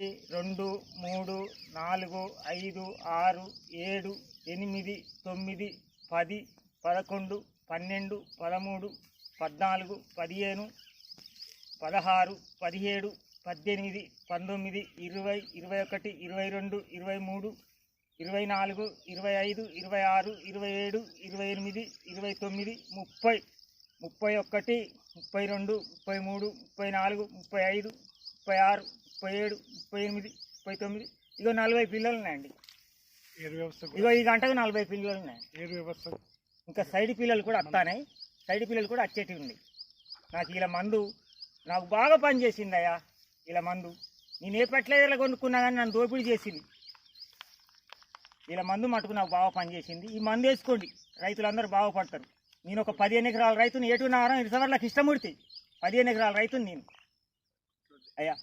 2, 3, 4, 5, 6, 7, 8, 9, 10, 11, 12, 13, 14, 15, 16, 17, 18, 19, 20, 21, 22, 23, 24, 25, 26, 27, 28, 29, 30, 31, 32, 33, 34, 35, 36, 37, 38, 39. ఇగో 40 పిల్లలు ఉన్నాయండి. ఇగో ఈ గంటకు 40 పిల్లలు ఉన్నాయి. ఇంకా సైడ్ పిల్లలు కూడా వస్తాయి. సైడ్ పిల్లలు కూడా వచ్చేటివి ఉన్నాయి. నాకు ఇలా మందు నాకు బాగా పనిచేసింది అయ్యా. ఇలా మందు నేను ఏ పెట్టలేదా కొనుక్కున్నా కానీ నన్ను దోపిడీ చేసింది. ఇలా మందు మటుకు నాకు బాగా పనిచేసింది. ఈ మందు వేసుకోండి, రైతులందరూ బాగుపడతారు. నేను ఒక 15 ఎకరాల రైతుని ఏటున్నారం ఇరుసవర్లకు ఇష్టముడితే 15 ఎకరాల రైతుని నేను అయ్యా.